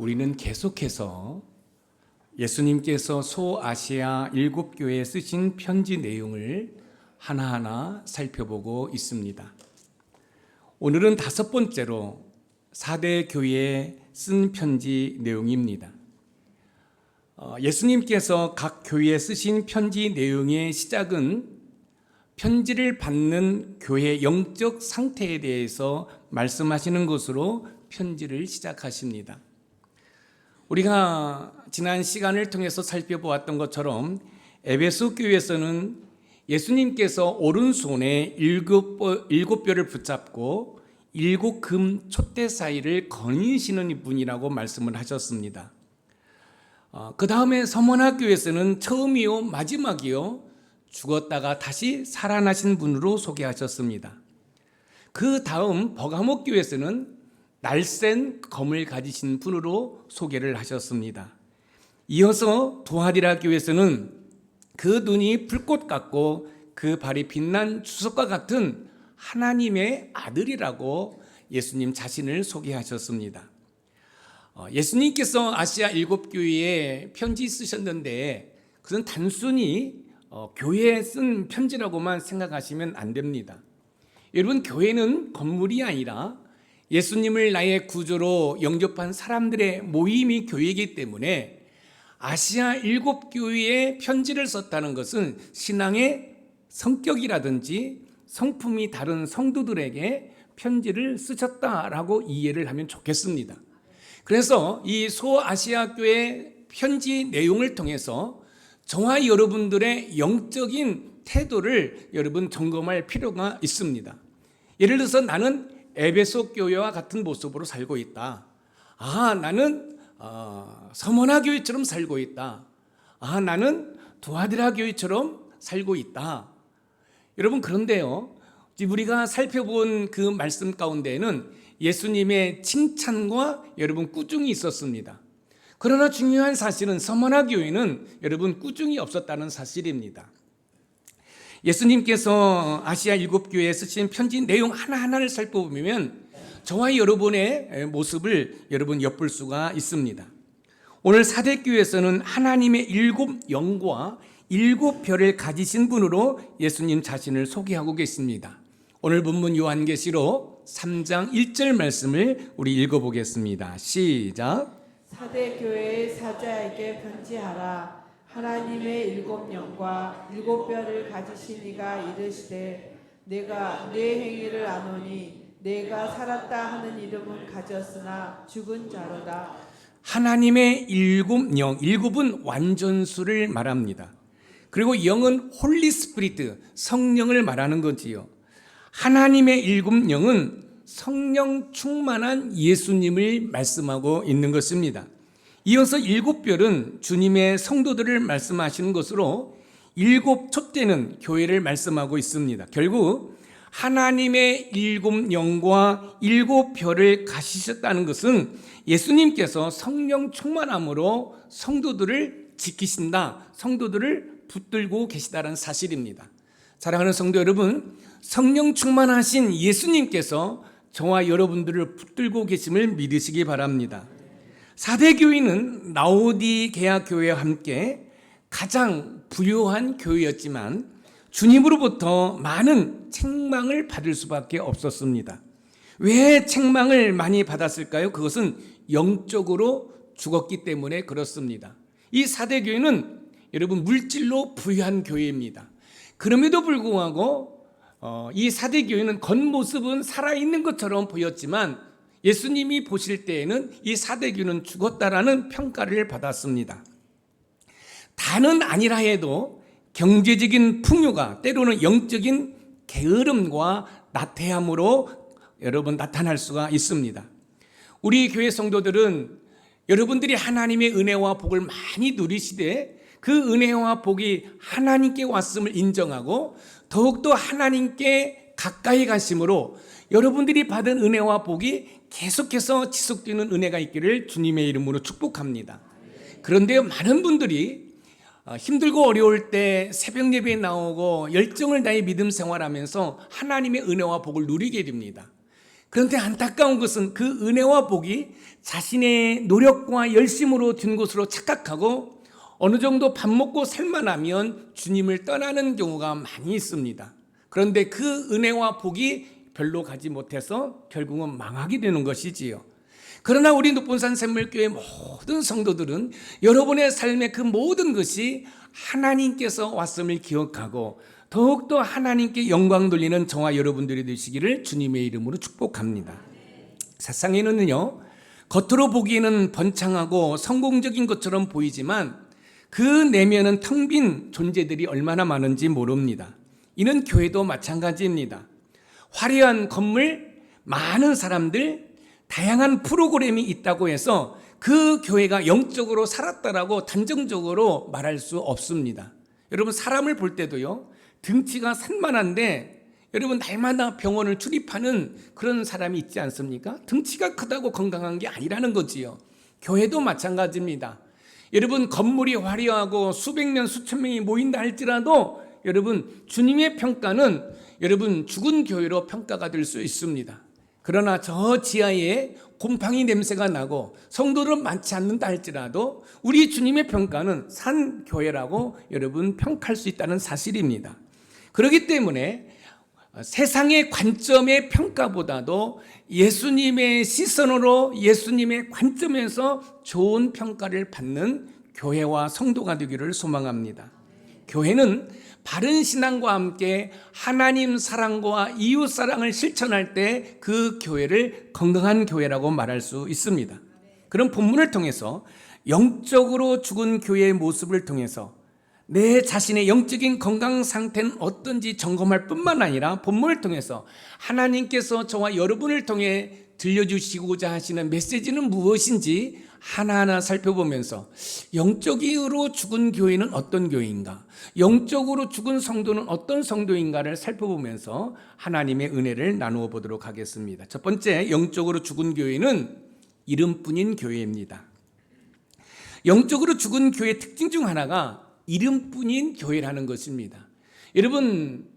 우리는 계속해서 예수님께서 소아시아 7교회에 쓰신 편지 내용을 하나하나 살펴보고 있습니다. 오늘은 5번째로 4대 교회에 쓴 편지 내용입니다. 예수님께서 각 교회에 쓰신 편지 내용의 시작은 편지를 받는 교회의 영적 상태에 대해서 말씀하시는 것으로 편지를 시작하십니다. 우리가 지난 시간을 통해서 살펴보았던 것처럼 에베소 교회에서는 예수님께서 오른손에 7뼈를 붙잡고 7금 촛대 사이를 거니시는 분이라고 말씀을 하셨습니다. 그 다음에 서머나 교회에서는 처음이요 마지막이요 죽었다가 다시 살아나신 분으로 소개하셨습니다. 그 다음 버가모 교회에서는 날쌘 검을 가지신 분으로 소개를 하셨습니다. 이어서 두아디라 교회에서는 그 눈이 불꽃 같고 그 발이 빛난 주석과 같은 하나님의 아들이라고 예수님 자신을 소개하셨습니다. 예수님께서 아시아 7교회에 편지 쓰셨는데 그것은 단순히 교회에 쓴 편지라고만 생각하시면 안 됩니다. 여러분, 교회는 건물이 아니라 예수님을 나의 구주로 영접한 사람들의 모임이 교회이기 때문에 아시아 7교회에 편지를 썼다는 것은 신앙의 성격이라든지 성품이 다른 성도들에게 편지를 쓰셨다라고 이해를 하면 좋겠습니다. 그래서 이 소아시아 교회 편지 내용을 통해서 저와 여러분들의 영적인 태도를 여러분 점검할 필요가 있습니다. 예를 들어서 나는 에베소 교회와 같은 모습으로 살고 있다. 나는 서머나 교회처럼 살고 있다. 나는 두아디라 교회처럼 살고 있다. 여러분, 그런데요, 우리가 살펴본 그 말씀 가운데에는 예수님의 칭찬과 여러분 꾸중이 있었습니다. 그러나 중요한 사실은 서머나 교회는 여러분 꾸중이 없었다는 사실입니다. 예수님께서 아시아 7교회에 쓰신 편지 내용 하나하나를 살펴보면 저와 여러분의 모습을 여러분 엿볼 수가 있습니다. 오늘 4대 교회에서는 하나님의 7영과 7별을 가지신 분으로 예수님 자신을 소개하고 계십니다. 오늘 본문 요한계시록 3장 1절 말씀을 우리 읽어보겠습니다. 시작. 4대 교회의 사자에게 편지하라. 하나님의 7영과 7별을 가지신 이가 이르시되 내가 네 행위를 아노니 내가 살았다 하는 이름은 가졌으나 죽은 자로다. 하나님의 7영, 7은 완전수를 말합니다. 그리고 영은 홀리 스피리트, 성령을 말하는 거지요. 하나님의 7영은 성령 충만한 예수님을 말씀하고 있는 것입니다. 이어서 7별은 주님의 성도들을 말씀하시는 것으로 7 촛대는 교회를 말씀하고 있습니다. 결국 하나님의 7영과 7별을 가지셨다는 것은 예수님께서 성령 충만함으로 성도들을 지키신다, 성도들을 붙들고 계시다는 사실입니다. 사랑하는 성도 여러분, 성령 충만하신 예수님께서 저와 여러분들을 붙들고 계심을 믿으시기 바랍니다. 4대 교회는 라오디게아 교회와 함께 가장 부유한 교회였지만 주님으로부터 많은 책망을 받을 수밖에 없었습니다. 왜 책망을 많이 받았을까요? 그것은 영적으로 죽었기 때문에 그렇습니다. 이 4대 교회는 여러분 물질로 부유한 교회입니다. 그럼에도 불구하고 이 4대 교회는 겉모습은 살아있는 것처럼 보였지만 예수님이 보실 때에는 이 4대 교회는 죽었다라는 평가를 받았습니다. 다는 아니라 해도 경제적인 풍요가 때로는 영적인 게으름과 나태함으로 여러분 나타날 수가 있습니다. 우리 교회 성도들은 여러분들이 하나님의 은혜와 복을 많이 누리시되 그 은혜와 복이 하나님께 왔음을 인정하고 더욱더 하나님께 가까이 가심으로 여러분들이 받은 은혜와 복이 계속해서 지속되는 은혜가 있기를 주님의 이름으로 축복합니다. 그런데 많은 분들이 힘들고 어려울 때 새벽 예배에 나오고 열정을 다해 믿음 생활하면서 하나님의 은혜와 복을 누리게 됩니다. 그런데 안타까운 것은 그 은혜와 복이 자신의 노력과 열심으로 든 것으로 착각하고 어느 정도 밥 먹고 살만하면 주님을 떠나는 경우가 많이 있습니다. 그런데 그 은혜와 복이 별로 가지 못해서 결국은 망하게 되는 것이지요. 그러나 우리 높본산 샘물교회 모든 성도들은 여러분의 삶의 그 모든 것이 하나님께서 왔음을 기억하고 더욱더 하나님께 영광 돌리는 저와 여러분들이 되시기를 주님의 이름으로 축복합니다. 세상에는요, 겉으로 보기에는 번창하고 성공적인 것처럼 보이지만 그 내면은 텅 빈 존재들이 얼마나 많은지 모릅니다. 이는 교회도 마찬가지입니다. 화려한 건물, 많은 사람들, 다양한 프로그램이 있다고 해서 그 교회가 영적으로 살았다라고 단정적으로 말할 수 없습니다. 여러분, 사람을 볼 때도요, 등치가 산만한데 여러분 날마다 병원을 출입하는 그런 사람이 있지 않습니까? 등치가 크다고 건강한 게 아니라는 거지요. 교회도 마찬가지입니다. 여러분, 건물이 화려하고 수백 명 수천 명이 모인다 할지라도 여러분, 주님의 평가는 여러분 죽은 교회로 평가가 될 수 있습니다. 그러나 저 지하에 곰팡이 냄새가 나고 성도들은 많지 않는다 할지라도 우리 주님의 평가는 산 교회라고 여러분 평가할 수 있다는 사실입니다. 그렇기 때문에 세상의 관점의 평가보다도 예수님의 시선으로 예수님의 관점에서 좋은 평가를 받는 교회와 성도가 되기를 소망합니다. 교회는 바른 신앙과 함께 하나님 사랑과 이웃 사랑을 실천할 때 그 교회를 건강한 교회라고 말할 수 있습니다. 그런 본문을 통해서 영적으로 죽은 교회의 모습을 통해서 내 자신의 영적인 건강 상태는 어떤지 점검할 뿐만 아니라 본문을 통해서 하나님께서 저와 여러분을 통해 들려주시고자 하시는 메시지는 무엇인지 하나하나 살펴보면서 영적으로 죽은 교회는 어떤 교회인가, 영적으로 죽은 성도는 어떤 성도인가를 살펴보면서 하나님의 은혜를 나누어 보도록 하겠습니다. 첫 번째, 영적으로 죽은 교회는 이름뿐인 교회입니다. 영적으로 죽은 교회의 특징 중 하나가 이름뿐인 교회라는 것입니다. 여러분,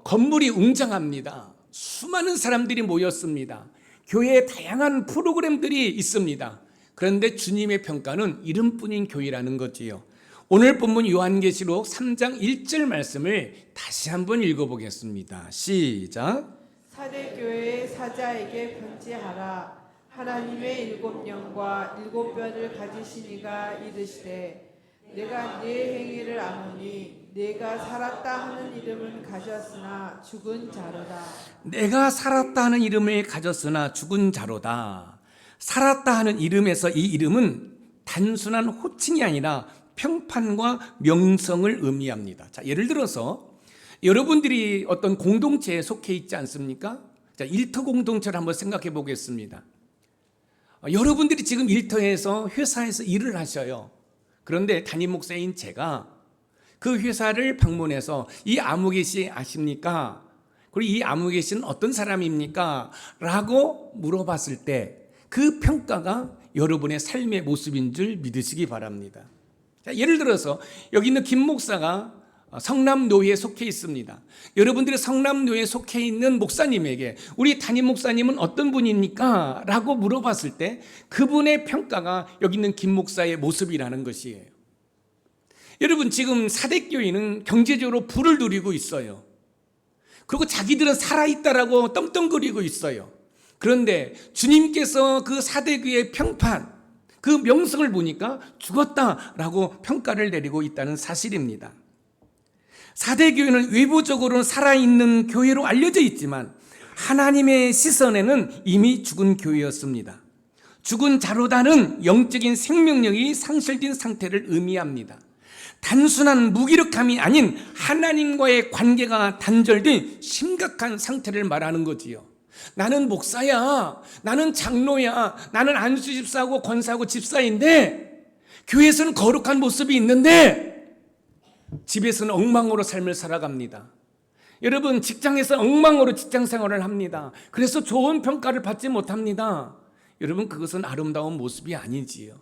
건물이 웅장합니다. 수많은 사람들이 모였습니다. 교회에 다양한 프로그램들이 있습니다. 그런데 주님의 평가는 이름뿐인 교회라는 거지요. 오늘 본문 요한계시록 3장 1절 말씀을 다시 한번 읽어보겠습니다. 시작. 사대 교회의 사자에게 편지하라. 하나님의 일곱 영과 일곱 뼈를 가지신 이가 이르시되 내가 네 행위를 아노니 내가 살았다 하는 이름은 가졌으나 죽은 자로다. 내가 살았다 하는 이름을 가졌으나 죽은 자로다. 살았다 하는 이름에서 이 이름은 단순한 호칭이 아니라 평판과 명성을 의미합니다. 자, 예를 들어서 여러분들이 어떤 공동체에 속해 있지 않습니까? 자, 일터 공동체를 한번 생각해 보겠습니다. 여러분들이 지금 일터에서 회사에서 일을 하셔요. 그런데 담임 목사인 제가 그 회사를 방문해서 이 아무개 씨 아십니까? 그리고 이 아무개 씨는 어떤 사람입니까? 라고 물어봤을 때 그 평가가 여러분의 삶의 모습인 줄 믿으시기 바랍니다. 자, 예를 들어서 여기 있는 김 목사가 성남노회에 속해 있습니다. 여러분들이 성남노회에 속해 있는 목사님에게 우리 담임 목사님은 어떤 분입니까? 라고 물어봤을 때 그분의 평가가 여기 있는 김 목사의 모습이라는 것이에요. 여러분, 지금 사대교회는 경제적으로 부를 누리고 있어요. 그리고 자기들은 살아있다라고 떵떵거리고 있어요. 그런데 주님께서 그 사대교회의 평판, 그 명성을 보니까 죽었다라고 평가를 내리고 있다는 사실입니다. 사대교회는 외부적으로는 살아있는 교회로 알려져 있지만 하나님의 시선에는 이미 죽은 교회였습니다. 죽은 자로다는 영적인 생명력이 상실된 상태를 의미합니다. 단순한 무기력함이 아닌 하나님과의 관계가 단절된 심각한 상태를 말하는 거지요. 나는 목사야, 나는 장로야, 나는 안수집사하고 권사하고 집사인데 교회에서는 거룩한 모습이 있는데 집에서는 엉망으로 삶을 살아갑니다. 여러분, 직장에서 엉망으로 직장 생활을 합니다. 그래서 좋은 평가를 받지 못합니다. 여러분, 그것은 아름다운 모습이 아니지요.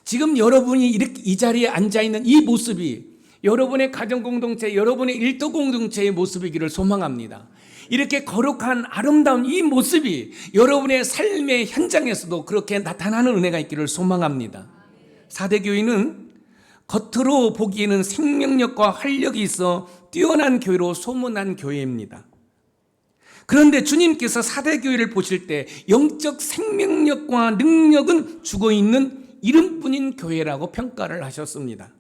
지금 여러분이 이렇게 이 자리에 앉아있는 이 모습이 여러분의 가정공동체, 여러분의 일터공동체의 모습이기를 소망합니다. 이렇게 거룩한 아름다운 이 모습이 여러분의 삶의 현장에서도 그렇게 나타나는 은혜가 있기를 소망합니다. 사대교회는 겉으로 보기에는 생명력과 활력이 있어 뛰어난 교회로 소문난 교회입니다. 그런데 주님께서 사대교회를 보실 때 영적 생명력과 능력은 죽어있는 이름뿐인 교회라고 평가를 하셨습니다.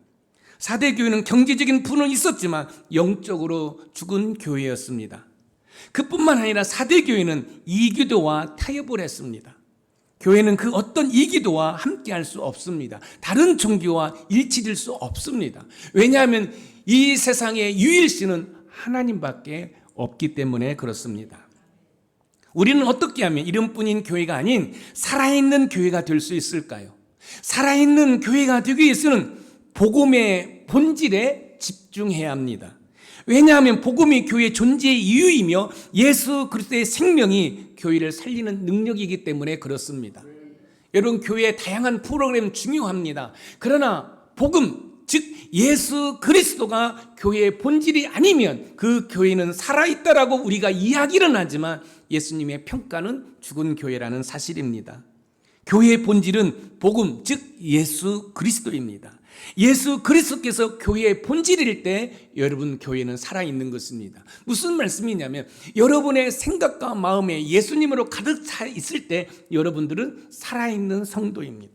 사대교회는 경제적인 부는 있었지만 영적으로 죽은 교회였습니다. 그뿐만 아니라 사대교회는 이기도와 타협을 했습니다. 교회는 그 어떤 이기도와 함께할 수 없습니다. 다른 종교와 일치될 수 없습니다. 왜냐하면 이 세상의 유일신은 하나님밖에 없기 때문에 그렇습니다. 우리는 어떻게 하면 이름뿐인 교회가 아닌 살아있는 교회가 될 수 있을까요? 살아있는 교회가 되기 위해서는 복음의 본질에 집중해야 합니다. 왜냐하면 복음이 교회의 존재의 이유이며 예수 그리스도의 생명이 교회를 살리는 능력이기 때문에 그렇습니다. 여러분, 교회의 다양한 프로그램 중요합니다. 그러나 복음, 즉 예수 그리스도가 교회의 본질이 아니면 그 교회는 살아있다라고 우리가 이야기는 하지만 예수님의 평가는 죽은 교회라는 사실입니다. 교회의 본질은 복음, 즉 예수 그리스도입니다. 예수 그리스도께서 교회의 본질일 때 여러분 교회는 살아있는 것입니다. 무슨 말씀이냐면 여러분의 생각과 마음에 예수님으로 가득 차 있을 때 여러분들은 살아있는 성도입니다.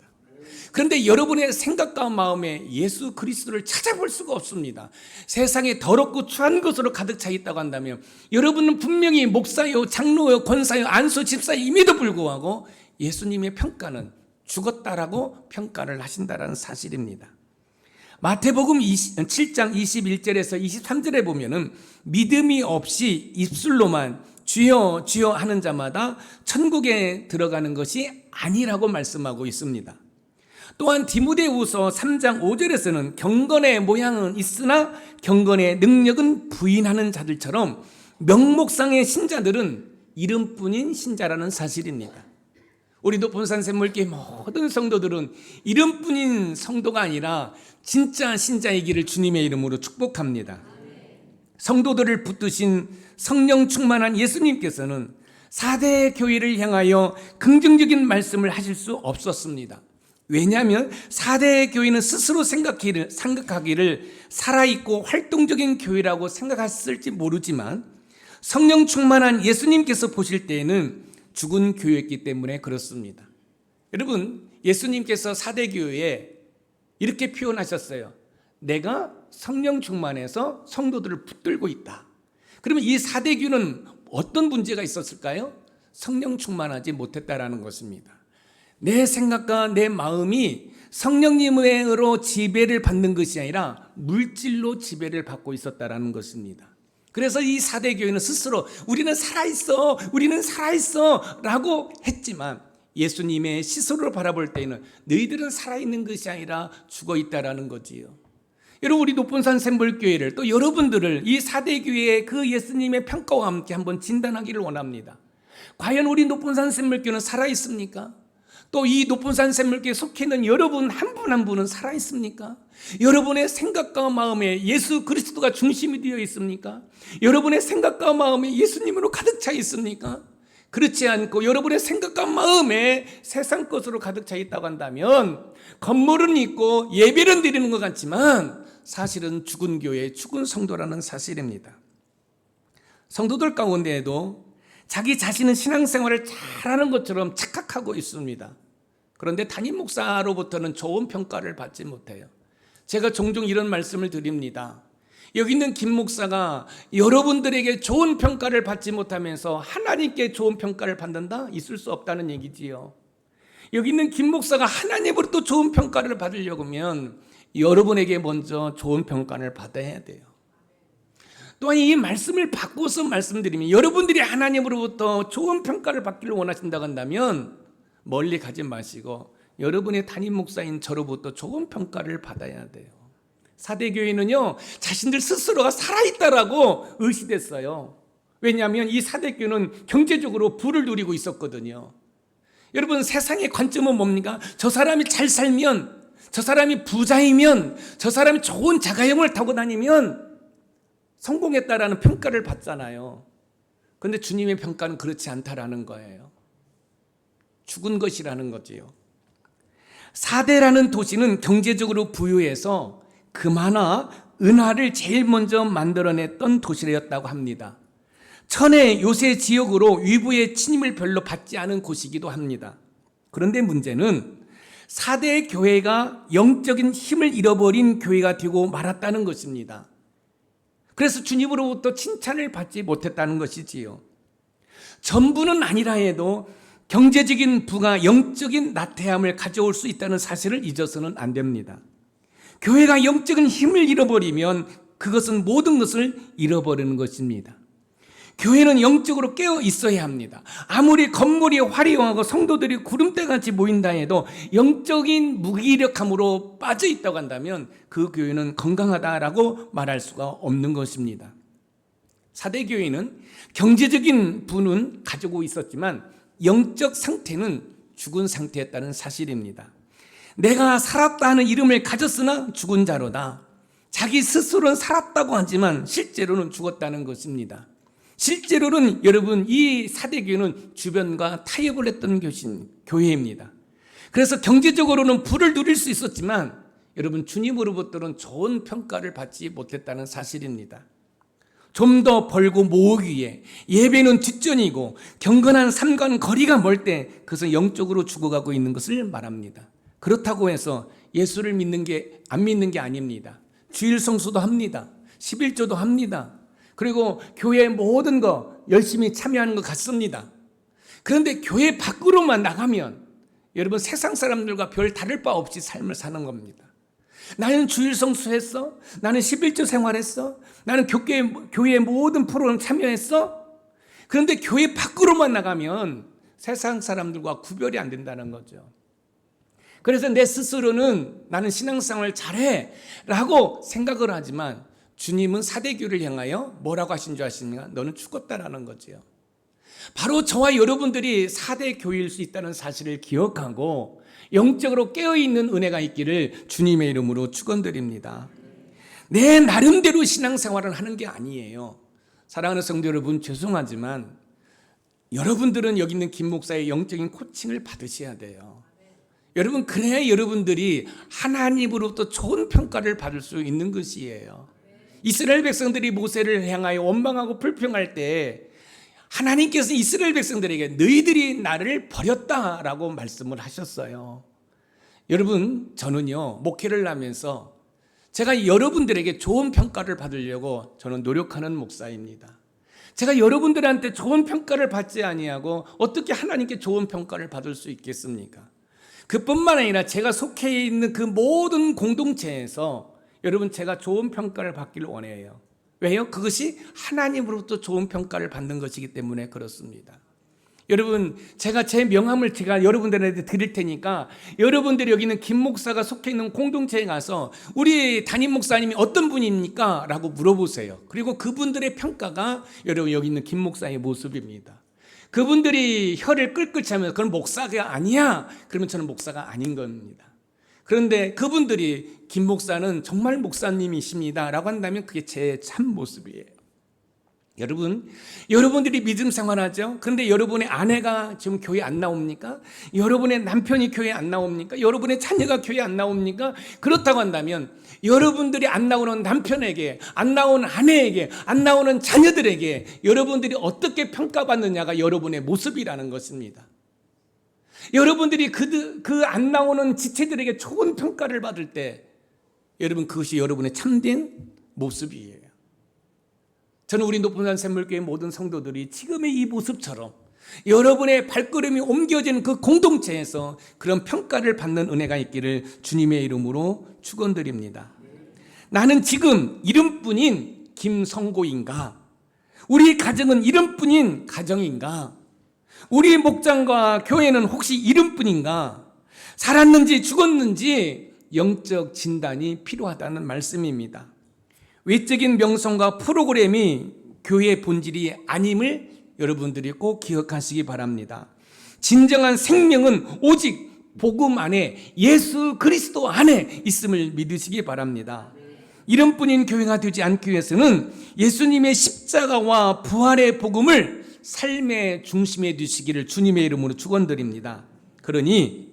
그런데 여러분의 생각과 마음에 예수 그리스도를 찾아볼 수가 없습니다. 세상에 더럽고 추한 것으로 가득 차 있다고 한다면 여러분은 분명히 목사요, 장로요, 권사요, 안수, 집사임에도 불구하고 예수님의 평가는 죽었다라고 평가를 하신다라는 사실입니다. 마태복음 7장 21절에서 23절에 보면은 믿음이 없이 입술로만 주여 주여 하는 자마다 천국에 들어가는 것이 아니라고 말씀하고 있습니다. 또한 디모데후서 3장 5절에서는 경건의 모양은 있으나 경건의 능력은 부인하는 자들처럼 명목상의 신자들은 이름뿐인 신자라는 사실입니다. 우리 높은산샘물교회 모든 성도들은 이름뿐인 성도가 아니라 진짜 신자이기를 주님의 이름으로 축복합니다. 성도들을 붙드신 성령 충만한 예수님께서는 4대 교회를 향하여 긍정적인 말씀을 하실 수 없었습니다. 왜냐하면 4대 교회는 스스로 생각하기를 살아있고 활동적인 교회라고 생각했을지 모르지만 성령 충만한 예수님께서 보실 때에는 죽은 교회였기 때문에 그렇습니다. 여러분, 예수님께서 4대 교회에 이렇게 표현하셨어요. 내가 성령 충만해서 성도들을 붙들고 있다. 그러면 이 4대 교회는 어떤 문제가 있었을까요? 성령 충만하지 못했다라는 것입니다. 내 생각과 내 마음이 성령님으로 지배를 받는 것이 아니라 물질로 지배를 받고 있었다라는 것입니다. 그래서 이 4대 교회는 스스로 우리는 살아있어 라고 했지만 예수님의 시선으로 바라볼 때에는 너희들은 살아있는 것이 아니라 죽어있다라는 거지요. 여러분, 우리 높은산 샘물교회를 또 여러분들을 이 4대 교회의 그 예수님의 평가와 함께 한번 진단하기를 원합니다. 과연 우리 높은산 샘물교회는 살아있습니까? 또 이 높은산 샘물교회에 속해 있는 여러분 한 분 한 분은 살아있습니까? 여러분의 생각과 마음에 예수 그리스도가 중심이 되어 있습니까? 여러분의 생각과 마음에 예수님으로 가득 차 있습니까? 그렇지 않고 여러분의 생각과 마음에 세상 것으로 가득 차 있다고 한다면 건물은 있고 예배는 드리는 것 같지만 사실은 죽은 교회, 죽은 성도라는 사실입니다. 성도들 가운데에도 자기 자신은 신앙생활을 잘하는 것처럼 착각하고 있습니다. 그런데 담임 목사로부터는 좋은 평가를 받지 못해요. 제가 종종 이런 말씀을 드립니다. 여기 있는 김 목사가 여러분들에게 좋은 평가를 받지 못하면서 하나님께 좋은 평가를 받는다? 있을 수 없다는 얘기지요. 여기 있는 김 목사가 하나님으로부터 좋은 평가를 받으려고 하면 여러분에게 먼저 좋은 평가를 받아야 돼요. 또한 이 말씀을 바꿔서 말씀드리면 여러분들이 하나님으로부터 좋은 평가를 받기를 원하신다고 한다면 멀리 가지 마시고 여러분의 담임 목사인 저로부터 좋은 평가를 받아야 돼요. 4대 교회는요, 자신들 스스로가 살아있다라고 의시됐어요. 왜냐하면 이 4대 교회는 경제적으로 부를 누리고 있었거든요. 여러분, 세상의 관점은 뭡니까? 저 사람이 잘 살면, 저 사람이 부자이면, 저 사람이 좋은 자가용을 타고 다니면 성공했다라는 평가를 받잖아요. 그런데 주님의 평가는 그렇지 않다라는 거예요. 죽은 것이라는 거지요. 사대라는 도시는 경제적으로 부유해서 금화나 은화를 제일 먼저 만들어냈던 도시였다고 합니다. 천의 요새 지역으로 위부의 침입을 별로 받지 않은 곳이기도 합니다. 그런데 문제는 사대 교회가 영적인 힘을 잃어버린 교회가 되고 말았다는 것입니다. 그래서 주님으로부터 칭찬을 받지 못했다는 것이지요. 전부는 아니라 해도 경제적인 부가 영적인 나태함을 가져올 수 있다는 사실을 잊어서는 안 됩니다. 교회가 영적인 힘을 잃어버리면 그것은 모든 것을 잃어버리는 것입니다. 교회는 영적으로 깨어 있어야 합니다. 아무리 건물이 화려하고 성도들이 구름대같이 모인다 해도 영적인 무기력함으로 빠져 있다고 한다면 그 교회는 건강하다라고 말할 수가 없는 것입니다. 사대교회는 경제적인 부는 가지고 있었지만 영적 상태는 죽은 상태였다는 사실입니다. 내가 살았다 하는 이름을 가졌으나 죽은 자로다. 자기 스스로는 살았다고 하지만 실제로는 죽었다는 것입니다. 실제로는 여러분 이 사대교회는 주변과 타협을 했던 교회입니다. 그래서 경제적으로는 부를 누릴 수 있었지만 여러분 주님으로부터는 좋은 평가를 받지 못했다는 사실입니다. 좀 더 벌고 모으기 위해 예배는 뒷전이고 경건한 삶과는 거리가 멀 때 그것은 영적으로 죽어가고 있는 것을 말합니다. 그렇다고 해서 예수를 믿는 게 안 믿는 게 아닙니다. 주일 성수도 합니다. 11조도 합니다. 그리고 교회의 모든 거 열심히 참여하는 것 같습니다. 그런데 교회 밖으로만 나가면 여러분 세상 사람들과 별 다를 바 없이 삶을 사는 겁니다. 나는 주일 성수했어? 나는 11조 생활했어? 나는 교회의 모든 프로그램 참여했어? 그런데 교회 밖으로만 나가면 세상 사람들과 구별이 안 된다는 거죠. 그래서 내 스스로는 나는 신앙생활을 잘해 라고 생각을 하지만 주님은 사대교를 향하여 뭐라고 하신 줄 아십니까? 너는 죽었다라는 거죠. 바로 저와 여러분들이 사대교일 수 있다는 사실을 기억하고 영적으로 깨어있는 은혜가 있기를 주님의 이름으로 축원드립니다. 내 나름대로 신앙생활을 하는 게 아니에요. 사랑하는 성도 여러분, 죄송하지만 여러분들은 여기 있는 김 목사의 영적인 코칭을 받으셔야 돼요. 여러분, 그래야 여러분들이 하나님으로부터 좋은 평가를 받을 수 있는 것이에요. 이스라엘 백성들이 모세를 향하여 원망하고 불평할 때 하나님께서 이스라엘 백성들에게 너희들이 나를 버렸다라고 말씀을 하셨어요. 여러분, 저는요 목회를 하면서 제가 여러분들에게 좋은 평가를 받으려고 저는 노력하는 목사입니다. 제가 여러분들한테 좋은 평가를 받지 아니하고 어떻게 하나님께 좋은 평가를 받을 수 있겠습니까? 그뿐만 아니라 제가 속해 있는 그 모든 공동체에서 여러분 제가 좋은 평가를 받기를 원해요. 왜요? 그것이 하나님으로부터 좋은 평가를 받는 것이기 때문에 그렇습니다. 여러분, 제가 제 명함을 제가 여러분들한테 드릴 테니까 여러분들이 여기 있는 김 목사가 속해 있는 공동체에 가서 우리 담임 목사님이 어떤 분입니까? 라고 물어보세요. 그리고 그분들의 평가가 여러분 여기 있는 김 목사의 모습입니다. 그분들이 혀를 끌끌 하면서 그건 목사가 아니야. 그러면 저는 목사가 아닌 겁니다. 그런데 그분들이 김 목사는 정말 목사님이십니다 라고 한다면 그게 제 참 모습이에요. 여러분, 여러분들이 믿음 생활하죠? 그런데 여러분의 아내가 지금 교회 안 나옵니까? 여러분의 남편이 교회 안 나옵니까? 여러분의 자녀가 교회 안 나옵니까? 그렇다고 한다면 여러분들이 안 나오는 남편에게, 안 나오는 아내에게, 안 나오는 자녀들에게 여러분들이 어떻게 평가받느냐가 여러분의 모습이라는 것입니다. 여러분들이 그 안 나오는 지체들에게 좋은 평가를 받을 때 여러분 그것이 여러분의 참된 모습이에요. 저는 우리 높은산 샘물교회 모든 성도들이 지금의 이 모습처럼 여러분의 발걸음이 옮겨진 그 공동체에서 그런 평가를 받는 은혜가 있기를 주님의 이름으로 축원드립니다. 나는 지금 이름뿐인 김성고인가? 우리 가정은 이름뿐인 가정인가? 우리 목장과 교회는 혹시 이름뿐인가? 살았는지 죽었는지 영적 진단이 필요하다는 말씀입니다. 외적인 명성과 프로그램이 교회의 본질이 아님을 여러분들이 꼭 기억하시기 바랍니다. 진정한 생명은 오직 복음 안에 예수 그리스도 안에 있음을 믿으시기 바랍니다. 이름뿐인 교회가 되지 않기 위해서는 예수님의 십자가와 부활의 복음을 삶의 중심에 두시기를 주님의 이름으로 축원드립니다. 그러니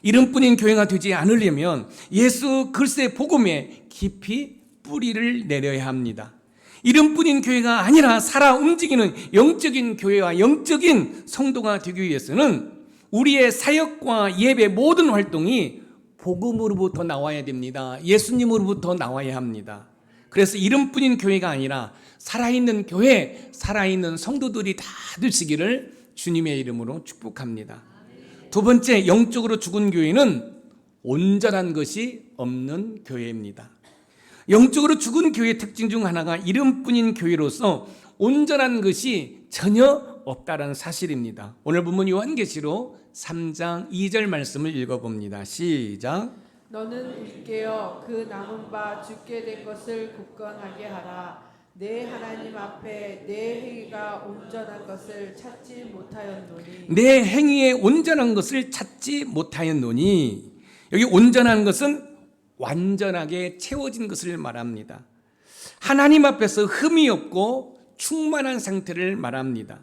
이름뿐인 교회가 되지 않으려면 예수 그리스도의 복음에 깊이 뿌리를 내려야 합니다. 이름뿐인 교회가 아니라 살아 움직이는 영적인 교회와 영적인 성도가 되기 위해서는 우리의 사역과 예배 모든 활동이 복음으로부터 나와야 됩니다. 예수님으로부터 나와야 합니다. 그래서 이름뿐인 교회가 아니라 살아있는 교회, 살아있는 성도들이 다 되시기를 주님의 이름으로 축복합니다. 두 번째, 영적으로 죽은 교회는 온전한 것이 없는 교회입니다. 영적으로 죽은 교회의 특징 중 하나가 이름뿐인 교회로서 온전한 것이 전혀 없다는 사실입니다. 오늘 본문 요한계시록 3장 2절 말씀을 읽어봅니다. 시작. 너는 일깨어 그 남은 바 죽게 된 것을 굳건하게 하라. 내 하나님 앞에 내 행위가 온전한 것을 찾지 못하였노니. 내 행위에 온전한 것을 찾지 못하였노니. 여기 온전한 것은 완전하게 채워진 것을 말합니다. 하나님 앞에서 흠이 없고 충만한 상태를 말합니다.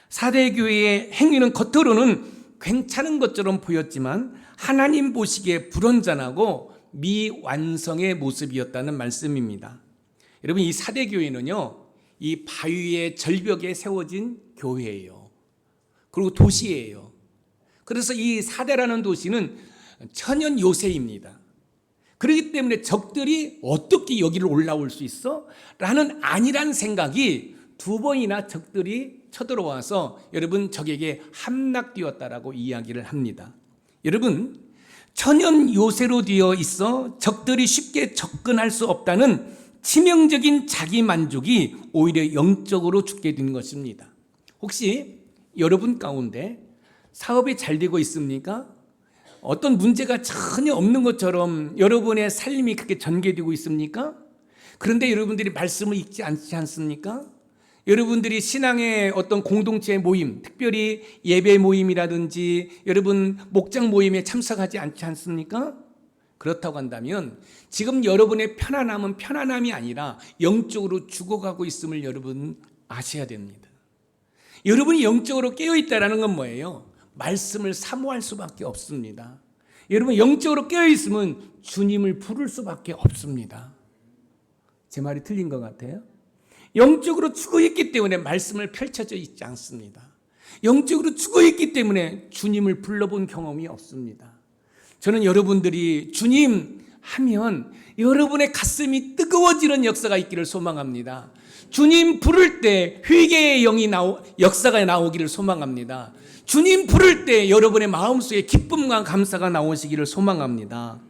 사대교회의 행위는 겉으로는 괜찮은 것처럼 보였지만 하나님 보시기에 불완전하고 미완성의 모습이었다는 말씀입니다. 여러분, 이 사대교회는요, 이 바위의 절벽에 세워진 교회예요. 그리고 도시예요. 그래서 이 사대라는 도시는 천연 요새입니다. 그렇기 때문에 적들이 어떻게 여기를 올라올 수 있어? 라는 안일한 생각이 두 번이나 적들이 쳐들어와서 여러분 적에게 함락되었다라고 이야기를 합니다. 여러분, 천연 요새로 되어 있어 적들이 쉽게 접근할 수 없다는 치명적인 자기 만족이 오히려 영적으로 죽게 된 것입니다. 혹시 여러분 가운데 사업이 잘 되고 있습니까? 어떤 문제가 전혀 없는 것처럼 여러분의 삶이 그렇게 전개되고 있습니까? 그런데 여러분들이 말씀을 읽지 않지 않습니까? 여러분들이 신앙의 어떤 공동체 모임, 특별히 예배 모임이라든지 여러분 목장 모임에 참석하지 않지 않습니까? 그렇다고 한다면 지금 여러분의 편안함은 편안함이 아니라 영적으로 죽어가고 있음을 여러분 아셔야 됩니다. 여러분이 영적으로 깨어있다는 건 뭐예요? 말씀을 사모할 수밖에 없습니다. 여러분, 영적으로 깨어있으면 주님을 부를 수밖에 없습니다. 제 말이 틀린 것 같아요? 영적으로 죽어있기 때문에 말씀을 펼쳐져 있지 않습니다. 영적으로 죽어있기 때문에 주님을 불러본 경험이 없습니다. 저는 여러분들이 주님 하면 여러분의 가슴이 뜨거워지는 역사가 있기를 소망합니다. 주님 부를 때 회개의 역사가 나오기를 소망합니다. 주님 부를 때 여러분의 마음속에 기쁨과 감사가 나오시기를 소망합니다.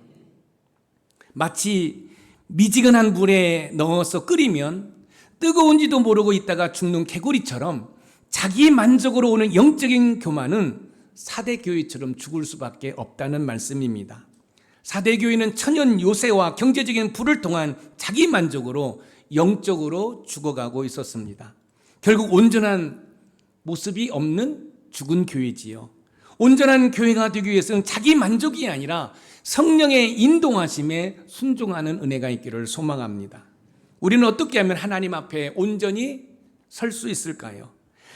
마치 미지근한 물에 넣어서 끓이면 뜨거운지도 모르고 있다가 죽는 개구리처럼 자기 만족으로 오는 영적인 교만은 사대교회처럼 죽을 수밖에 없다는 말씀입니다. 사대교회는 천연 요새와 경제적인 부를 통한 자기 만족으로 영적으로 죽어가고 있었습니다. 결국 온전한 모습이 없는 죽은 교회지요. 온전한 교회가 되기 위해서는 자기 만족이 아니라 성령의 인도하심에 순종하는 은혜가 있기를 소망합니다. 우리는 어떻게 하면 하나님 앞에 온전히 설 수 있을까요?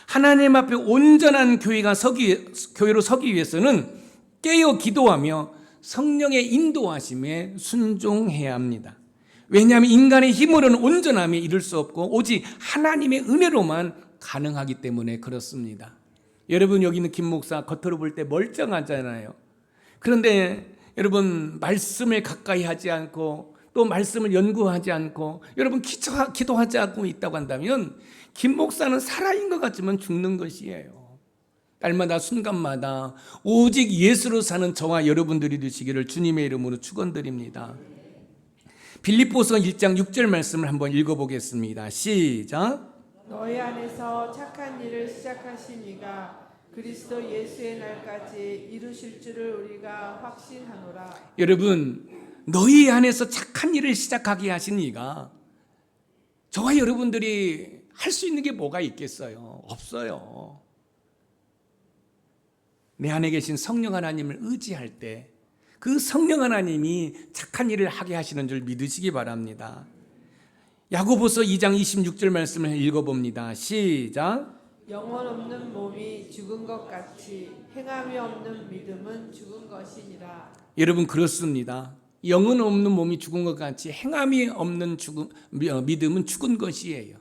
하나님 앞에 온전한 교회로 서기 위해서는 깨어 기도하며 성령의 인도하심에 순종해야 합니다. 왜냐하면 인간의 힘으로는 온전함에 이를 수 없고 오직 하나님의 은혜로만 가능하기 때문에 그렇습니다. 여러분, 여기 있는 김 목사 겉으로 볼 때 멀쩡하잖아요. 그런데 여러분, 말씀을 가까이 하지 않고 또 말씀을 연구하지 않고 여러분 기도하지 않고 있다고 한다면 김 목사는 살아있는 것 같지만 죽는 것이에요. 날마다 순간마다 오직 예수로 사는 저와 여러분들이 되시기를 주님의 이름으로 축원드립니다. 빌립보서 1장 6절 말씀을 한번 읽어보겠습니다. 시작. 너희 안에서 착한 일을 시작하신 이가 그리스도 예수의 날까지 이루실 줄을 우리가 확신하노라. 여러분, 너희 안에서 착한 일을 시작하게 하신 이가 저와 여러분들이 할 수 있는 게 뭐가 있겠어요? 없어요. 내 안에 계신 성령 하나님을 의지할 때 그 성령 하나님이 착한 일을 하게 하시는 줄 믿으시기 바랍니다. 야고보서 2장 26절 말씀을 읽어봅니다. 시작. 영혼 없는 몸이 죽은 것 같이 행함이 없는 믿음은 죽은 것이니라. 여러분 그렇습니다. 영혼 없는 몸이 죽은 것 같이 행함이 없는 믿음은 죽은 것이에요.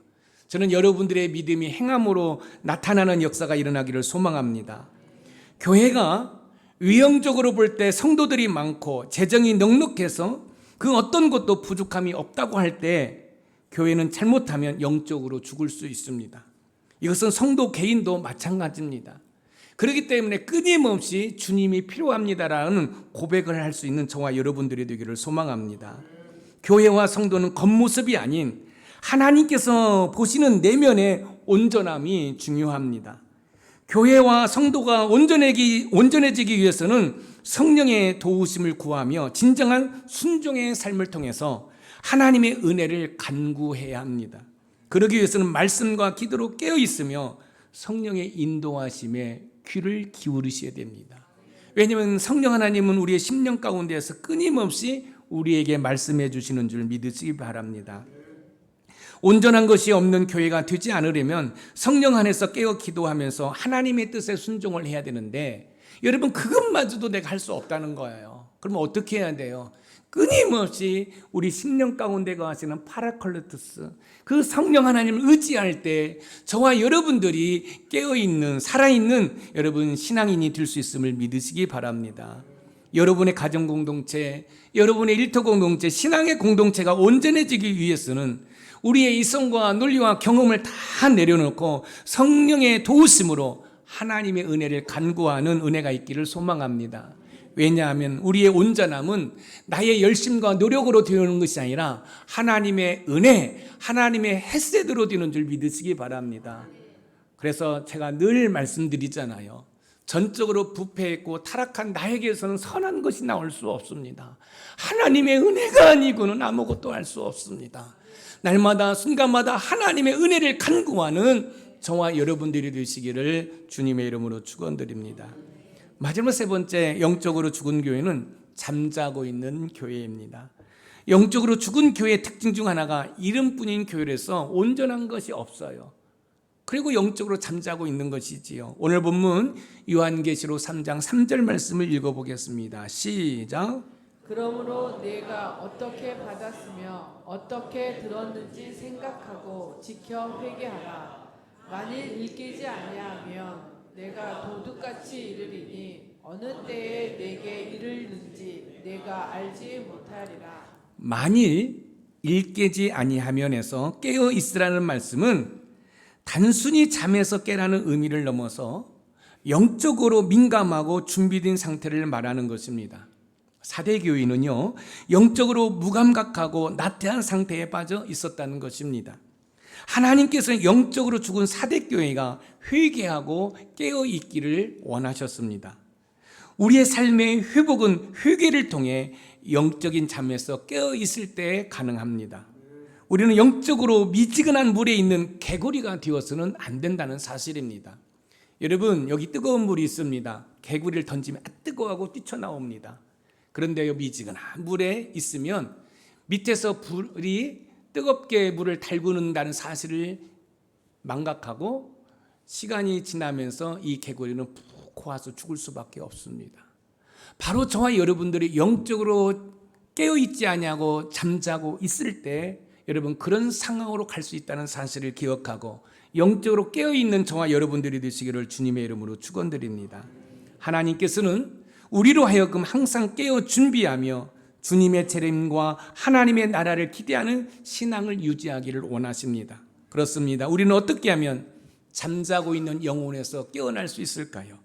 저는 여러분들의 믿음이 행함으로 나타나는 역사가 일어나기를 소망합니다. 교회가 외형적으로 볼 때 성도들이 많고 재정이 넉넉해서 그 어떤 것도 부족함이 없다고 할 때 교회는 잘못하면 영적으로 죽을 수 있습니다. 이것은 성도 개인도 마찬가지입니다. 그렇기 때문에 끊임없이 주님이 필요합니다라는 고백을 할 수 있는 저와 여러분들이 되기를 소망합니다. 교회와 성도는 겉모습이 아닌 하나님께서 보시는 내면의 온전함이 중요합니다. 교회와 성도가 온전해지기 위해서는 성령의 도우심을 구하며 진정한 순종의 삶을 통해서 하나님의 은혜를 간구해야 합니다. 그러기 위해서는 말씀과 기도로 깨어 있으며 성령의 인도하심에 귀를 기울이셔야 됩니다. 왜냐하면 성령 하나님은 우리의 심령 가운데에서 끊임없이 우리에게 말씀해 주시는 줄 믿으시기 바랍니다. 온전한 것이 없는 교회가 되지 않으려면 성령 안에서 깨어 기도하면서 하나님의 뜻에 순종을 해야 되는데 여러분 그것마저도 내가 할 수 없다는 거예요. 그러면 어떻게 해야 돼요? 끊임없이 우리 심령 가운데 거하시는 파라클로토스 그 성령 하나님을 의지할 때 저와 여러분들이 깨어있는 살아있는 여러분 신앙인이 될 수 있음을 믿으시기 바랍니다. 여러분의 가정 공동체, 여러분의 일터 공동체, 신앙의 공동체가 온전해지기 위해서는 우리의 이성과 논리와 경험을 다 내려놓고 성령의 도우심으로 하나님의 은혜를 간구하는 은혜가 있기를 소망합니다. 왜냐하면 우리의 온전함은 나의 열심과 노력으로 되는 것이 아니라 하나님의 은혜, 하나님의 헤세드로 되는 줄 믿으시기 바랍니다. 그래서 제가 늘 말씀드리잖아요. 전적으로 부패했고 타락한 나에게서는 선한 것이 나올 수 없습니다. 하나님의 은혜가 아니고는 아무것도 할 수 없습니다. 날마다 순간마다 하나님의 은혜를 간구하는 저와 여러분들이 되시기를 주님의 이름으로 축원드립니다. 마지막 세 번째 영적으로 죽은 교회는 잠자고 있는 교회입니다. 영적으로 죽은 교회의 특징 중 하나가 이름뿐인 교회라서 온전한 것이 없어요. 그리고 영적으로 잠자고 있는 것이지요. 오늘 본문 요한계시록 3장 3절 말씀을 읽어보겠습니다. 시작. 그러므로 내가 어떻게 받았으며 어떻게 들었는지 생각하고 지켜 회개하라. 만일 일깨지 아니하면 내가 도둑같이 이르리니 어느 때에 내게 이르는지 내가 알지 못하리라. 만일 일깨지 아니하면에서 깨어 있으라는 말씀은 단순히 잠에서 깨라는 의미를 넘어서 영적으로 민감하고 준비된 상태를 말하는 것입니다. 사대교인은요 영적으로 무감각하고 나태한 상태에 빠져 있었다는 것입니다. 하나님께서는 영적으로 죽은 사대교회가 회개하고 깨어있기를 원하셨습니다. 우리의 삶의 회복은 회개를 통해 영적인 잠에서 깨어있을 때 가능합니다. 우리는 영적으로 미지근한 물에 있는 개구리가 되어서는 안 된다는 사실입니다. 여러분 여기 뜨거운 물이 있습니다. 개구리를 던지면 뜨거워하고 뛰쳐나옵니다. 그런데 미지근한 물에 있으면 밑에서 불이 뜨겁게 물을 달구는다는 사실을 망각하고 시간이 지나면서 이 개구리는 푹 고아서 죽을 수밖에 없습니다. 바로 저와 여러분들이 영적으로 깨어있지 아니하고 잠자고 있을 때 여러분 그런 상황으로 갈 수 있다는 사실을 기억하고 영적으로 깨어있는 저와 여러분들이 되시기를 주님의 이름으로 축원드립니다. 하나님께서는 우리로 하여금 항상 깨어 준비하며 주님의 재림과 하나님의 나라를 기대하는 신앙을 유지하기를 원하십니다. 그렇습니다. 우리는 어떻게 하면 잠자고 있는 영혼에서 깨어날 수 있을까요?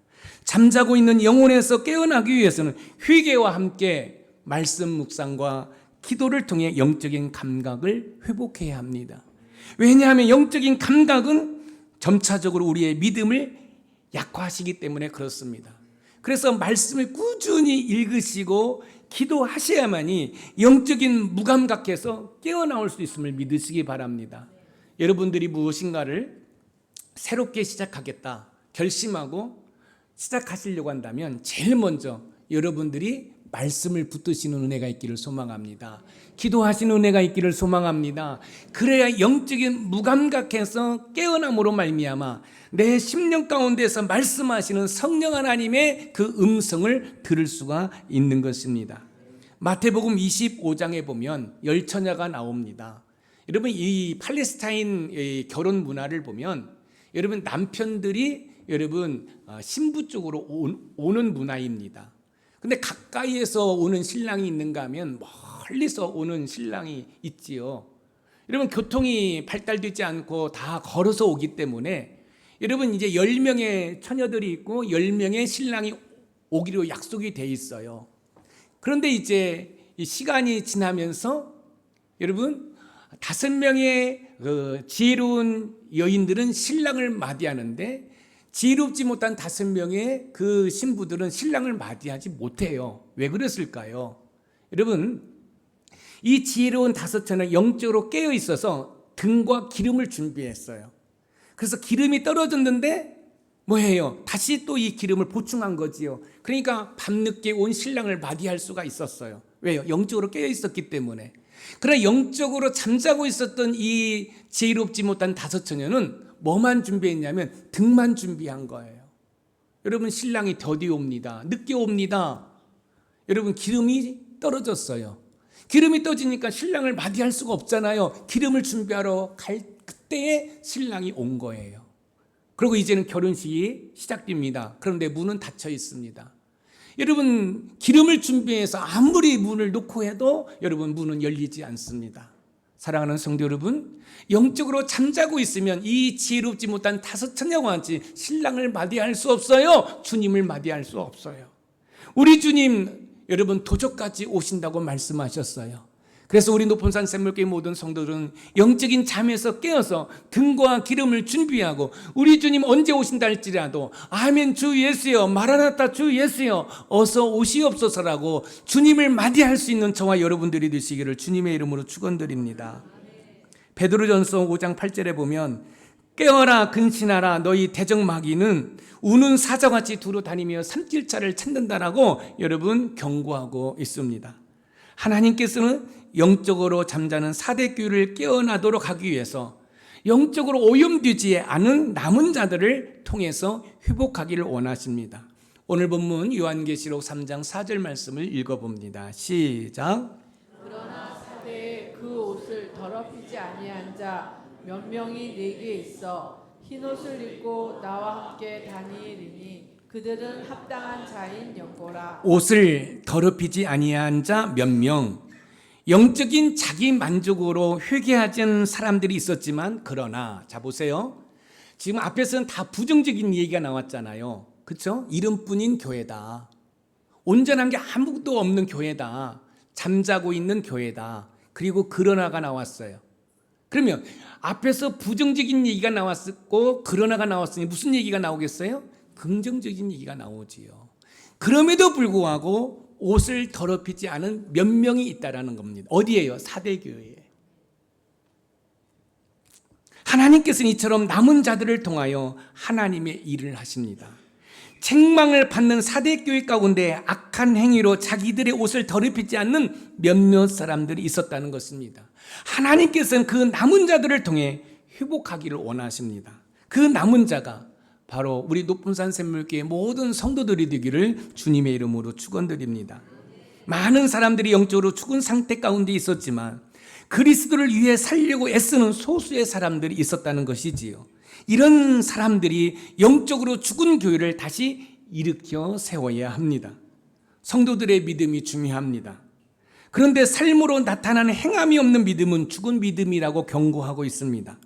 잠자고 있는 영혼에서 깨어나기 위해서는 회개와 함께 말씀 묵상과 기도를 통해 영적인 감각을 회복해야 합니다. 왜냐하면 영적인 감각은 점차적으로 우리의 믿음을 약화하시기 때문에 그렇습니다. 그래서 말씀을 꾸준히 읽으시고 기도하셔야만이 영적인 무감각해서 깨어나올 수 있음을 믿으시기 바랍니다. 여러분들이 무엇인가를 새롭게 시작하겠다 결심하고 시작하시려고 한다면 제일 먼저 여러분들이 말씀을 붙드시는 은혜가 있기를 소망합니다. 기도하시는 은혜가 있기를 소망합니다. 그래야 영적인 무감각해서 깨어남으로 말미암아 내 심령 가운데서 말씀하시는 성령 하나님의 그 음성을 들을 수가 있는 것입니다. 마태복음 25장에 보면 열처녀가 나옵니다. 여러분, 이 팔레스타인 결혼 문화를 보면 여러분 남편들이 여러분 신부 쪽으로 오는 문화입니다. 근데 가까이에서 오는 신랑이 있는가 하면 멀리서 오는 신랑이 있지요. 여러분, 교통이 발달되지 않고 다 걸어서 오기 때문에 여러분 이제 10명의 처녀들이 있고 10명의 신랑이 오기로 약속이 돼 있어요. 그런데 이제 이 시간이 지나면서 여러분 5명의 지혜로운 여인들은 신랑을 맞이하는데 지혜롭지 못한 5명의 그 신부들은 신랑을 맞이하지 못해요. 왜 그랬을까요? 여러분, 이 지혜로운 5처는 영적으로 깨어 있어서 등과 기름을 준비했어요. 그래서 기름이 떨어졌는데 뭐예요? 다시 또 이 기름을 보충한 거지요. 그러니까 밤늦게 온 신랑을 맞이할 수가 있었어요. 왜요? 영적으로 깨어 있었기 때문에. 그러나 영적으로 잠자고 있었던 이 지혜롭지 못한 5처녀는 뭐만 준비했냐면 등만 준비한 거예요. 여러분, 신랑이 더디 옵니다. 늦게 옵니다. 여러분, 기름이 떨어졌어요. 기름이 떨어지니까 신랑을 맞이할 수가 없잖아요. 기름을 준비하러 갈 그때에 신랑이 온 거예요. 그리고 이제는 결혼식이 시작됩니다. 그런데 문은 닫혀 있습니다. 여러분, 기름을 준비해서 아무리 문을 놓고 해도 여러분 문은 열리지 않습니다. 사랑하는 성도 여러분, 영적으로 잠자고 있으면 이 지혜롭지 못한 5처녀와 같이 신랑을 맞이할 수 없어요. 주님을 맞이할 수 없어요. 우리 주님 여러분 도적같이 오신다고 말씀하셨어요. 그래서 우리 높은산 샘물교회 모든 성도들은 영적인 잠에서 깨어서 등과 기름을 준비하고 우리 주님 언제 오신다 할지라도 아멘 주 예수여, 마라나타 주 예수여, 어서 오시옵소서라고 주님을 맞이할 수 있는 저와 여러분들이 되시기를 주님의 이름으로 축원드립니다. 베드로전서 5장 8절에 보면 깨어라 근신하라 너희 대적마귀는 우는 사자같이 두루 다니며 산길차를 찾는다라고 여러분 경고하고 있습니다. 하나님께서는 영적으로 잠자는 사대교회를 깨어나도록 하기 위해서 영적으로 오염되지 않은 남은 자들을 통해서 회복하기를 원하십니다. 오늘 본문 요한계시록 3장 4절 말씀을 읽어봅니다. 시작. 그러나 사대에 그 옷을 더럽히지 아니한 자 몇 명이 내게 있어 흰옷을 입고 나와 함께 다니리니 그들은 합당한 자인 영고라. 옷을 더럽히지 아니한 자 몇 명, 영적인 자기 만족으로 회개하는 사람들이 있었지만 그러나 자 보세요. 지금 앞에서는 다 부정적인 얘기가 나왔잖아요. 그렇죠? 이름뿐인 교회다. 온전한 게 아무것도 없는 교회다. 잠자고 있는 교회다. 그리고 그러나가 나왔어요. 그러면 앞에서 부정적인 얘기가 나왔고 그러나가 나왔으니 무슨 얘기가 나오겠어요? 긍정적인 얘기가 나오지요. 그럼에도 불구하고 옷을 더럽히지 않은 몇 명이 있다라는 겁니다. 어디예요? 사대교회에. 하나님께서는 이처럼 남은 자들을 통하여 하나님의 일을 하십니다. 책망을 받는 사대교회 가운데 악한 행위로 자기들의 옷을 더럽히지 않는 몇몇 사람들이 있었다는 것입니다. 하나님께서는 그 남은 자들을 통해 회복하기를 원하십니다. 그 남은 자가 바로 우리 높은산 샘물교회 모든 성도들이 되기를 주님의 이름으로 축원드립니다. 많은 사람들이 영적으로 죽은 상태 가운데 있었지만 그리스도를 위해 살려고 애쓰는 소수의 사람들이 있었다는 것이지요. 이런 사람들이 영적으로 죽은 교회를 다시 일으켜 세워야 합니다. 성도들의 믿음이 중요합니다. 그런데 삶으로 나타나는 행함이 없는 믿음은 죽은 믿음이라고 경고하고 있습니다.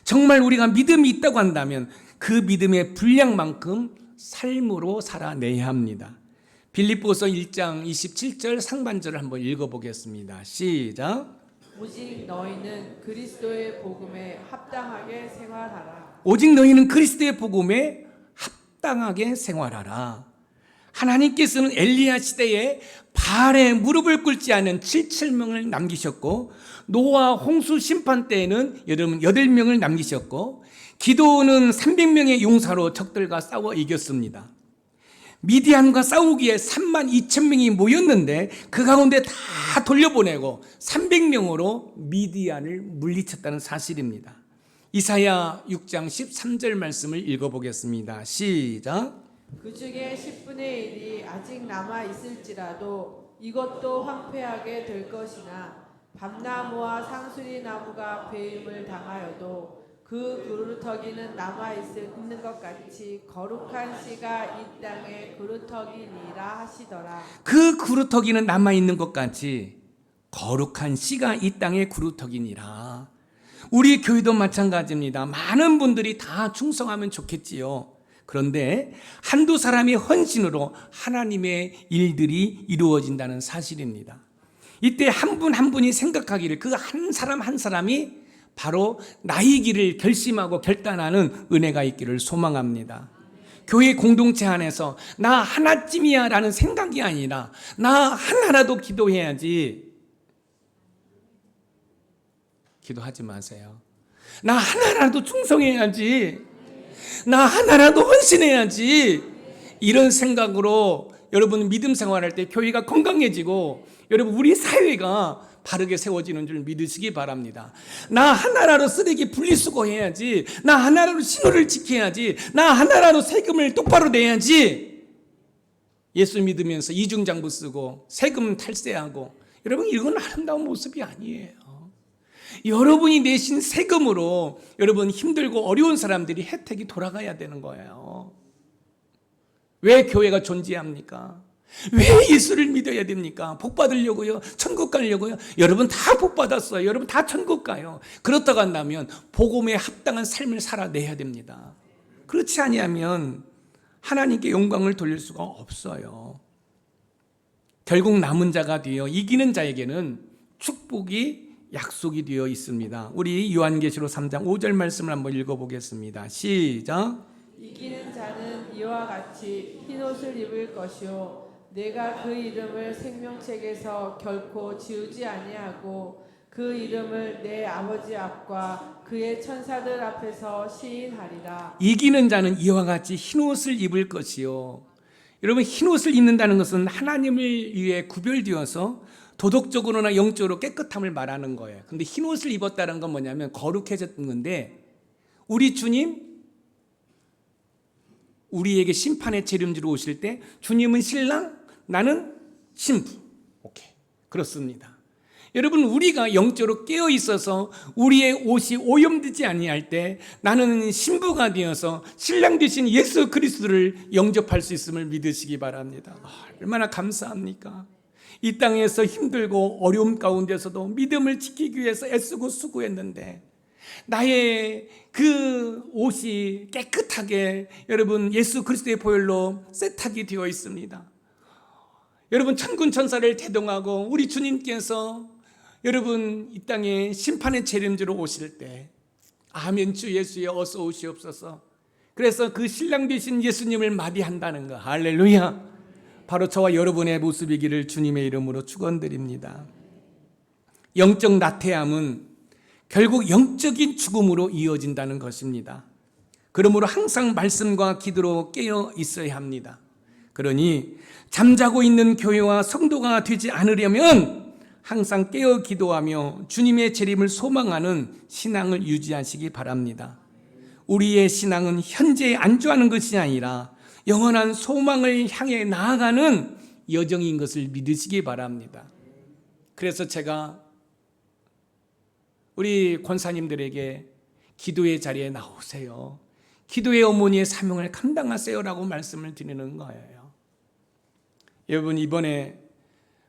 정말 우리가 믿음이 있다고 한다면 그 믿음의 분량만큼 삶으로 살아내야 합니다. 빌립보서 1장 27절 상반절을 한번 읽어보겠습니다. 시작. 오직 너희는 그리스도의 복음에 합당하게 생활하라. 오직 너희는 그리스도의 복음에 합당하게 생활하라. 하나님께서는 엘리야 시대에 바알에 무릎을 꿇지 않은 7명을 남기셨고 노아 홍수 심판 때에는 여러분 8명을 남기셨고 기도는 300명의 용사로 적들과 싸워 이겼습니다. 미디안과 싸우기에 3만 2천 명이 모였는데 그 가운데 다 돌려보내고 300명으로 미디안을 물리쳤다는 사실입니다. 이사야 6장 13절 말씀을 읽어보겠습니다. 시작. 그 중에 10분의 1이 아직 남아 있을지라도 이것도 황폐하게 될 것이나 밤나무와 상수리 나무가 배임을 당하여도 그 그루터기는 남아 있는 것 같이 거룩한 씨가 이 땅에 그루터기니라 하시더라. 그 그루터기는 남아있는 것 같이 거룩한 씨가 이 땅에 그루터기니라. 우리 교회도 마찬가지입니다. 많은 분들이 다 충성하면 좋겠지요. 그런데 한두 사람의 헌신으로 하나님의 일들이 이루어진다는 사실입니다. 이때 한 분 한 분이 생각하기를 그 한 사람 한 사람이 바로 나의 길을 결심하고 결단하는 은혜가 있기를 소망합니다. 교회 공동체 안에서 나 하나쯤이야 라는 생각이 아니라 나 하나라도 기도해야지. 기도하지 마세요. 나 하나라도 충성해야지. 나 하나라도 헌신해야지. 이런 생각으로 여러분 믿음 생활할 때 교회가 건강해지고 여러분 우리 사회가 바르게 세워지는 줄 믿으시기 바랍니다. 나 하나라도 쓰레기 분리수거해야지. 나 하나라도 신호를 지켜야지. 나 하나라도 세금을 똑바로 내야지. 예수 믿으면서 이중장부 쓰고 세금 탈세하고, 여러분 이건 아름다운 모습이 아니에요. 여러분이 내신 세금으로 여러분 힘들고 어려운 사람들이 혜택이 돌아가야 되는 거예요. 왜 교회가 존재합니까? 왜 예수를 믿어야 됩니까? 복 받으려고요? 천국 가려고요? 여러분 다 복 받았어요. 여러분 다 천국 가요. 그렇다고 한다면 복음에 합당한 삶을 살아내야 됩니다. 그렇지 아니하면 하나님께 영광을 돌릴 수가 없어요. 결국 남은 자가 되어 이기는 자에게는 축복이 약속이 되어 있습니다. 우리 요한계시록 3장 5절 말씀을 한번 읽어보겠습니다. 시작. 이기는 자는 이와 같이 흰옷을 입을 것이요 내가 그 이름을 생명책에서 결코 지우지 아니하고 그 이름을 내 아버지 앞과 그의 천사들 앞에서 시인하리라. 이기는 자는 이와 같이 흰옷을 입을 것이요. 여러분 흰옷을 입는다는 것은 하나님을 위해 구별되어서 도덕적으로나 영적으로 깨끗함을 말하는 거예요. 근데 흰옷을 입었다는 건 뭐냐면 거룩해졌던 건데, 우리 주님 우리에게 심판의 재림지로 오실 때 주님은 신랑, 나는 신부. 오케이, 그렇습니다. 여러분 우리가 영적으로 깨어 있어서 우리의 옷이 오염되지 아니할 때 나는 신부가 되어서 신랑 되신 예수 그리스도를 영접할 수 있음을 믿으시기 바랍니다. 얼마나 감사합니까? 이 땅에서 힘들고 어려움 가운데서도 믿음을 지키기 위해서 애쓰고 수고했는데 나의 그 옷이 깨끗하게 여러분 예수 그리스도의 보혈로 세탁이 되어 있습니다. 여러분 천군 천사를 대동하고 우리 주님께서 여러분 이 땅에 심판의 재림지로 오실 때 아멘 주 예수여 어서 오시옵소서. 그래서 그 신랑 되신 예수님을 맞이한다는 거, 할렐루야. 바로 저와 여러분의 모습이기를 주님의 이름으로 축원드립니다. 영적 나태함은 결국 영적인 죽음으로 이어진다는 것입니다. 그러므로 항상 말씀과 기도로 깨어 있어야 합니다. 그러니 잠자고 있는 교회와 성도가 되지 않으려면 항상 깨어 기도하며 주님의 재림을 소망하는 신앙을 유지하시기 바랍니다. 우리의 신앙은 현재에 안주하는 것이 아니라 영원한 소망을 향해 나아가는 여정인 것을 믿으시기 바랍니다. 그래서 제가 우리 권사님들에게 기도의 자리에 나오세요. 기도의 어머니의 사명을 감당하세요라고 말씀을 드리는 거예요. 여러분 이번에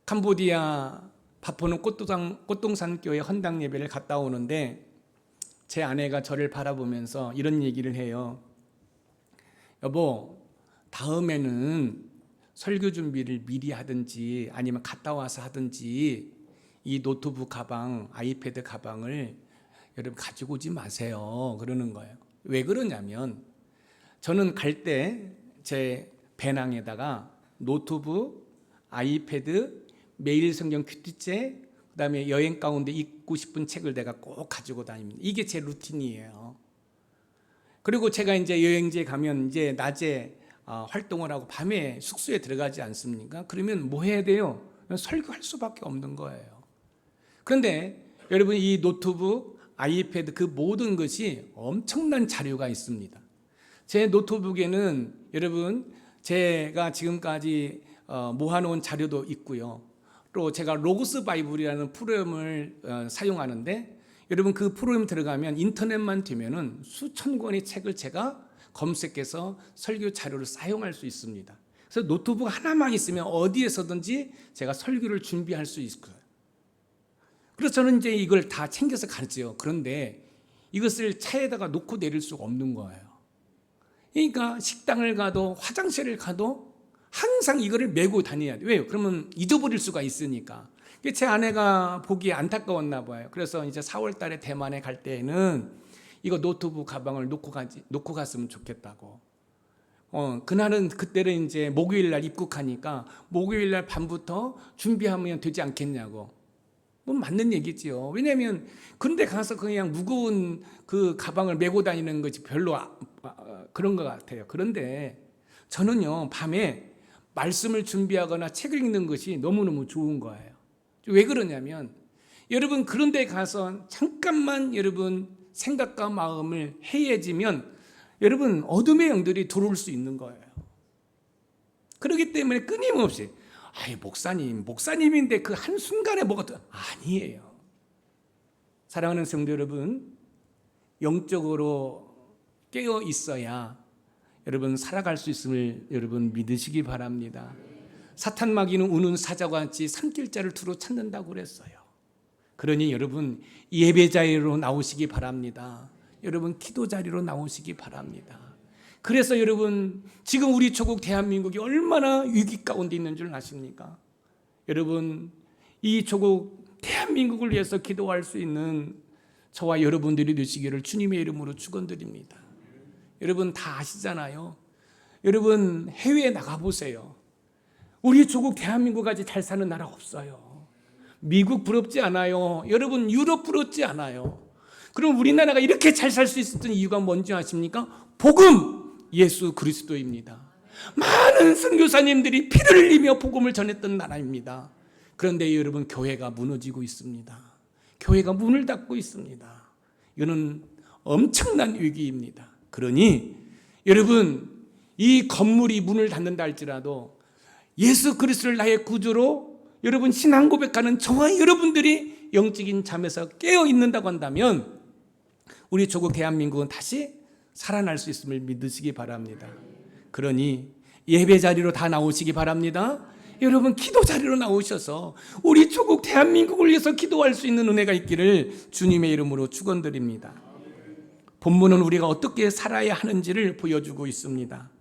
캄보디아 바포는 꽃동산 교회 헌당 예배를 갔다 오는데 제 아내가 저를 바라보면서 이런 얘기를 해요. 여보, 다음에는 설교 준비를 미리 하든지 아니면 갔다 와서 하든지 이 노트북 가방, 아이패드 가방을 여러분 가지고 오지 마세요. 그러는 거예요. 왜 그러냐면 저는 갈 때 제 배낭에다가 노트북, 아이패드, 매일 성경 큐티체, 그다음에 여행 가운데 읽고 싶은 책을 내가 꼭 가지고 다닙니다. 이게 제 루틴이에요. 그리고 제가 이제 여행지에 가면 이제 낮에 활동을 하고 밤에 숙소에 들어가지 않습니까? 그러면 뭐 해야 돼요? 설교할 수밖에 없는 거예요. 그런데 여러분, 이 노트북, 아이패드 그 모든 것이 엄청난 자료가 있습니다. 제 노트북에는 여러분, 제가 지금까지 모아놓은 자료도 있고요. 또 제가 로고스 바이블이라는 프로그램을 사용하는데, 여러분 그 프로그램 들어가면 인터넷만 되면은 수천 권의 책을 제가 검색해서 설교 자료를 사용할 수 있습니다. 그래서 노트북 하나만 있으면 어디에서든지 제가 설교를 준비할 수 있어요. 그래서 저는 이제 이걸 다 챙겨서 가르쳐요. 그런데 이것을 차에다가 놓고 내릴 수가 없는 거예요. 그러니까 식당을 가도 화장실을 가도 항상 이거를 메고 다녀야 돼요. 왜요? 그러면 잊어버릴 수가 있으니까. 제 아내가 보기에 안타까웠나 봐요. 그래서 이제 4월 달에 대만에 갈 때에는 이거 노트북 가방을 놓고 갔으면 좋겠다고. 그때는 이제 목요일 날 입국하니까 목요일 날 밤부터 준비하면 되지 않겠냐고. 뭐 맞는 얘기지요. 왜냐하면 그런데 가서 그냥 무거운 그 가방을 메고 다니는 것이 별로 그런 것 같아요. 그런데 저는요, 밤에 말씀을 준비하거나 책을 읽는 것이 너무너무 좋은 거예요. 왜 그러냐면, 여러분 그런 데 가서 잠깐만 여러분 생각과 마음을 해야지면 여러분 어둠의 영들이 들어올 수 있는 거예요. 그렇기 때문에 끊임없이 목사님인데 그 한순간에 뭐가 아니에요. 사랑하는 성도 여러분, 영적으로 깨어 있어야 여러분 살아갈 수 있음을 여러분 믿으시기 바랍니다. 사탄 마귀는 우는 사자와 같이 산길자를 두루 찾는다고 그랬어요. 그러니 여러분 예배 자리로 나오시기 바랍니다. 여러분 기도 자리로 나오시기 바랍니다. 그래서 여러분 지금 우리 조국 대한민국이 얼마나 위기 가운데 있는 줄 아십니까? 여러분 이 조국 대한민국을 위해서 기도할 수 있는 저와 여러분들이 되시기를 주님의 이름으로 축원드립니다. 여러분 다 아시잖아요. 여러분 해외에 나가보세요. 우리 조국 대한민국까지 잘 사는 나라 없어요. 미국 부럽지 않아요. 여러분 유럽 부럽지 않아요. 그럼 우리나라가 이렇게 잘 살 수 있었던 이유가 뭔지 아십니까? 복음, 예수 그리스도입니다. 많은 선교사님들이 피를 흘리며 복음을 전했던 나라입니다. 그런데 여러분 교회가 무너지고 있습니다. 교회가 문을 닫고 있습니다. 이거는 엄청난 위기입니다. 그러니 여러분 이 건물이 문을 닫는다 할지라도 예수 그리스도를 나의 구주로 여러분 신앙 고백하는 저와 여러분들이 영적인 잠에서 깨어 있는다고 한다면 우리 조국 대한민국은 다시 살아날 수 있음을 믿으시기 바랍니다. 그러니 예배 자리로 다 나오시기 바랍니다. 여러분 기도 자리로 나오셔서 우리 조국 대한민국을 위해서 기도할 수 있는 은혜가 있기를 주님의 이름으로 축원드립니다. 본문은 우리가 어떻게 살아야 하는지를 보여주고 있습니다.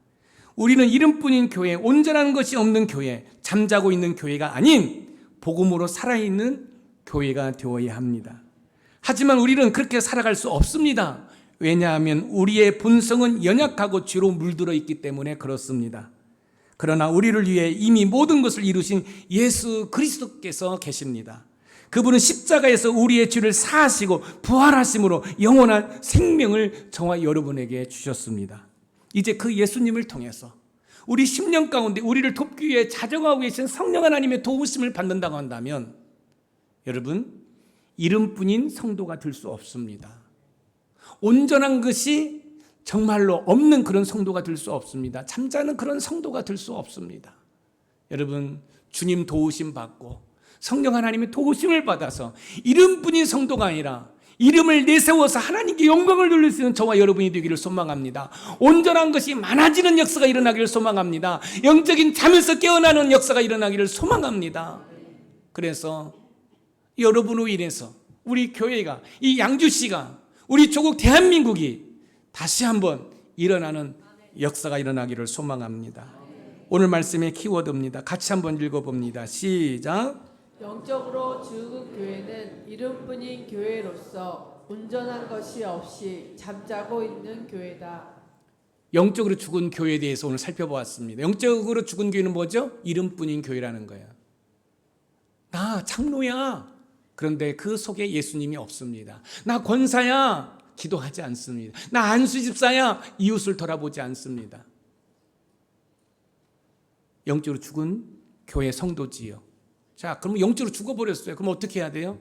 우리는 이름뿐인 교회, 온전한 것이 없는 교회, 잠자고 있는 교회가 아닌 복음으로 살아있는 교회가 되어야 합니다. 하지만 우리는 그렇게 살아갈 수 없습니다. 왜냐하면 우리의 본성은 연약하고 죄로 물들어 있기 때문에 그렇습니다. 그러나 우리를 위해 이미 모든 것을 이루신 예수 그리스도께서 계십니다. 그분은 십자가에서 우리의 죄를 사하시고 부활하심으로 영원한 생명을 저와 여러분에게 주셨습니다. 이제 그 예수님을 통해서 우리 10년 가운데 우리를 돕기 위해 자정하고 계신 성령 하나님의 도우심을 받는다고 한다면 여러분 이름뿐인 성도가 될 수 없습니다. 온전한 것이 정말로 없는 그런 성도가 될 수 없습니다. 잠자는 그런 성도가 될 수 없습니다. 여러분 주님 도우심 받고 성령 하나님의 도우심을 받아서 이름뿐인 성도가 아니라 이름을 내세워서 하나님께 영광을 돌릴 수 있는 저와 여러분이 되기를 소망합니다. 온전한 것이 많아지는 역사가 일어나기를 소망합니다. 영적인 잠에서 깨어나는 역사가 일어나기를 소망합니다. 그래서 여러분으로 인해서 우리 교회가, 이 양주시가, 우리 조국 대한민국이 다시 한번 일어나는 역사가 일어나기를 소망합니다. 오늘 말씀의 키워드입니다. 같이 한번 읽어봅니다. 시작. 영적으로 죽은 교회는 이름뿐인 교회로서 온전한 것이 없이 잠자고 있는 교회다. 영적으로 죽은 교회에 대해서 오늘 살펴보았습니다. 영적으로 죽은 교회는 뭐죠? 이름뿐인 교회라는 거예요. 나 장로야. 그런데 그 속에 예수님이 없습니다. 나 권사야. 기도하지 않습니다. 나 안수집사야. 이웃을 돌아보지 않습니다. 영적으로 죽은 교회 성도지요. 자, 그러면 영적으로 죽어버렸어요. 그럼 어떻게 해야 돼요?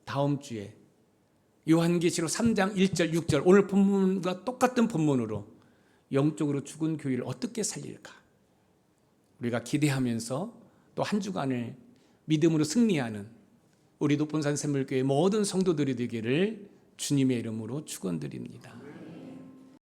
다음 주에 요한계시록 3장 1절 6절 오늘 본문과 똑같은 본문으로 영적으로 죽은 교회를 어떻게 살릴까? 우리가 기대하면서 또 한 주간을 믿음으로 승리하는 우리 높본산 샘물교회 모든 성도들이 되기를 주님의 이름으로 축원드립니다.